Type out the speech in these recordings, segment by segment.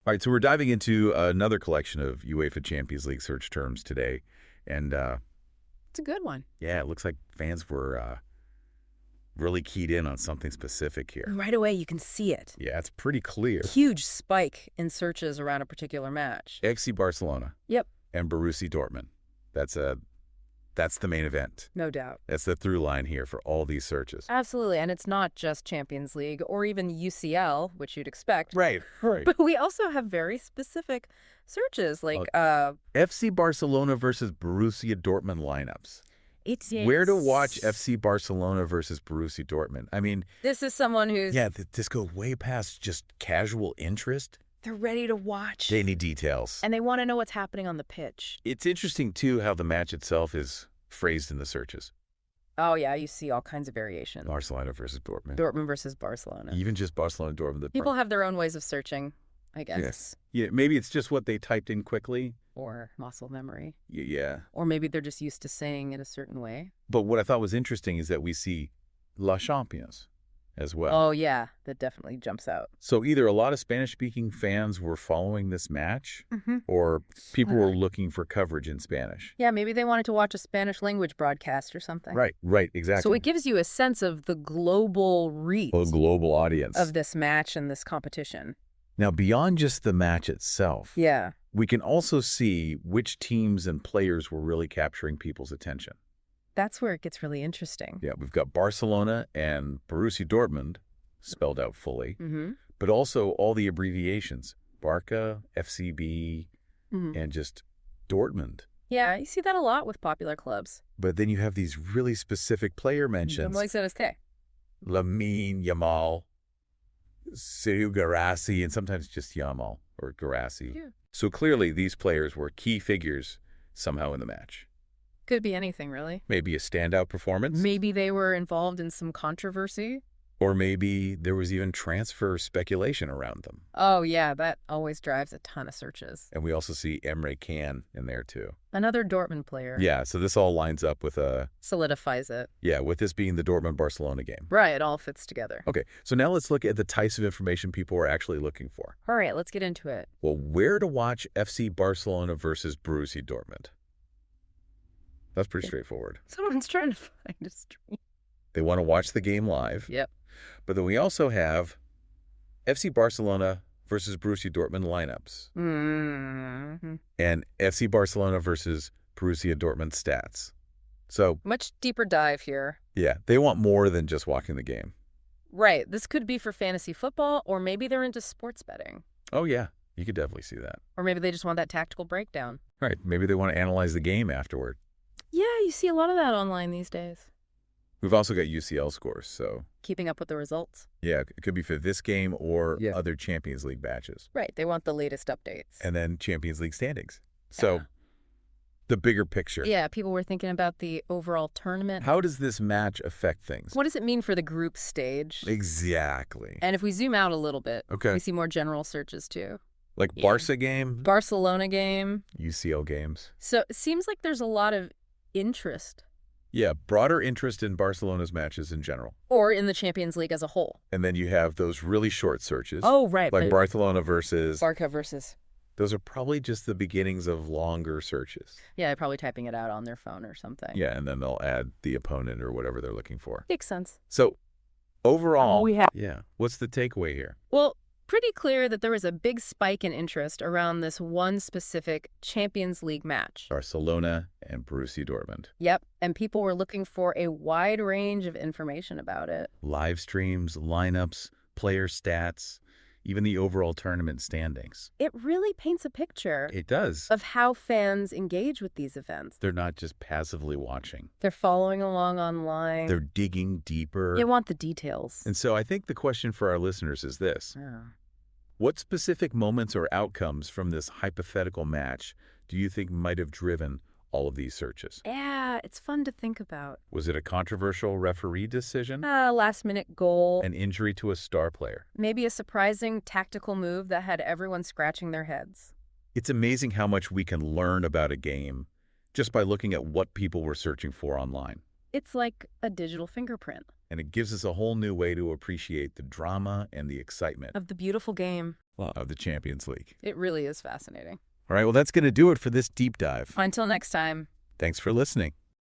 All right, so we're diving into another collection of UEFA Champions League search terms today. And It's a good one. yeah, it looks like fans were really keyed in on something specific here. Right away, you can see it. Yeah, it's pretty clear. Huge spike in searches around a particular match. FC Barcelona Yep, and Borussia Dortmund. That's the main event. no doubt. That's the through line here for all these searches. Absolutely, and it's not just Champions League or even UCL, which you'd expect. Right. But we also have very specific searches like FC Barcelona versus Borussia Dortmund lineups. it's Where to watch FC Barcelona versus Borussia Dortmund? I mean, This is someone who's this goes way past just casual interest. they're ready to watch. They need details. And they want to know what's happening on the pitch. It's interesting, too, how the match itself is phrased in the searches. Oh, yeah, you see all kinds of variations. Barcelona versus Dortmund. Dortmund versus Barcelona. Even just Barcelona, Dortmund. People have their own ways of searching, I guess. Yes. Yeah, maybe it's just what they typed in quickly. Or muscle memory. Yeah. Or maybe they're just used to saying it a certain way. But what I thought was interesting is that we see La Champions as well. Oh, yeah, that definitely jumps out. So either a lot of Spanish-speaking fans were following this match, or people were looking for coverage in Spanish. Yeah, maybe they wanted to watch a Spanish language broadcast or something. Right, exactly. So it gives you a sense of the global reach A global audience. of this match and this competition. Now, beyond just the match itself, Yeah. we can also see which teams and players were really capturing people's attention. That's where it gets really interesting. Yeah, we've got Barcelona and Borussia Dortmund spelled out fully, Mm-hmm. but also all the abbreviations, Barca, FCB, and just Dortmund. Yeah, you see that a lot with popular clubs. But then you have these really specific player mentions. Como dice usted? Lamine Yamal, Sergio Garassi, and sometimes just Yamal or Garassi. Yeah. So clearly these players were key figures somehow in the match. Could be anything, really. Maybe a standout performance. Maybe they were involved in some controversy. Or maybe there was even transfer speculation around them. Oh, yeah, that always drives a ton of searches. And we also see Emre Can in there too. Another Dortmund player. Yeah, so this all lines up with Solidifies it. with this being the Dortmund-Barcelona game. Right, it all fits together. Okay, so now let's look at the types of information people are actually looking for. All right, let's get into it. Well, where to watch FC Barcelona versus Borussia Dortmund? That's pretty straightforward. Someone's trying to find a stream. They want to watch the game live. Yep. But then we also have FC Barcelona versus Borussia Dortmund lineups. Mm-hmm. And FC Barcelona versus Borussia Dortmund stats. So, Much deeper dive here. yeah, they want more than just watching the game. Right, this could be for fantasy football, or maybe they're into sports betting. Oh, yeah, you could definitely see that. Or maybe they just want that tactical breakdown. Right, maybe they want to analyze the game afterward. Yeah, you see a lot of that online these days. We've also got UCL scores, so Keeping up with the results. yeah, it could be for this game or Yeah. other Champions League matches. Right, they want the latest updates. And then Champions League standings. So, the bigger picture. Yeah, people were thinking about the overall tournament. How does this match affect things? What does it mean for the group stage? Exactly. And if we zoom out a little bit, Okay. we see more general searches too. Like Yeah. Barca game, Barcelona game. UCL games. So it seems like there's a lot of interest. Yeah, broader interest in Barcelona's matches in general. Or in the Champions League as a whole. And then you have those really short searches. Oh, right. Like but Barcelona versus... Barca versus... Those are probably just the beginnings of longer searches. Yeah, they're probably typing it out on their phone or something. Yeah, and then they'll add the opponent or whatever they're looking for. Makes sense. So, overall... Yeah. What's the takeaway here? Well, pretty clear that there was a big spike in interest around this one specific Champions League match. Barcelona and Borussia Dortmund. Yep, and people were looking for a wide range of information about it. Live streams, lineups, player stats, even the overall tournament standings. It really paints a picture It does. of how fans engage with these events. They're not just passively watching. They're following along online. They're digging deeper. You want the details. And so I think the question for our listeners is this. Yeah. What specific moments or outcomes from this hypothetical match do you think might have driven all of these searches? Yeah, it's fun to think about. Was it a controversial referee decision? Last-minute goal. An injury to a star player? Maybe a surprising tactical move that had everyone scratching their heads. It's amazing how much we can learn about a game just by looking at what people were searching for online. It's like a digital fingerprint And it gives us a whole new way to appreciate the drama and the excitement of the beautiful game. of the Champions League. It really is fascinating. All right, well, that's going to do it for this deep dive. Until next time. Thanks for listening.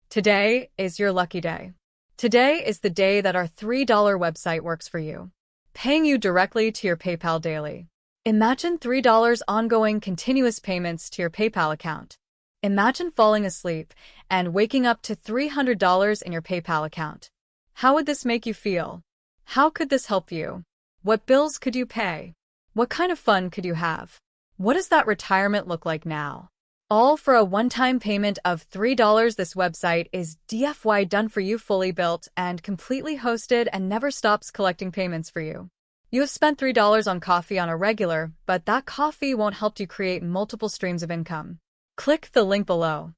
Today is your lucky day. Today is the day that our $3 website works for you, paying you directly to your PayPal daily. Imagine $3 ongoing continuous payments to your PayPal account. Imagine falling asleep and waking up to $300 in your PayPal account. How would this make you feel? How could this help you? What bills could you pay? What kind of fun could you have? What does that retirement look like now? All for a one-time payment of $3. This website is DFY done for you, fully built and completely hosted, and never stops collecting payments for you. You have spent $3 on coffee on a regular, but that coffee won't help you create multiple streams of income. Click the link below.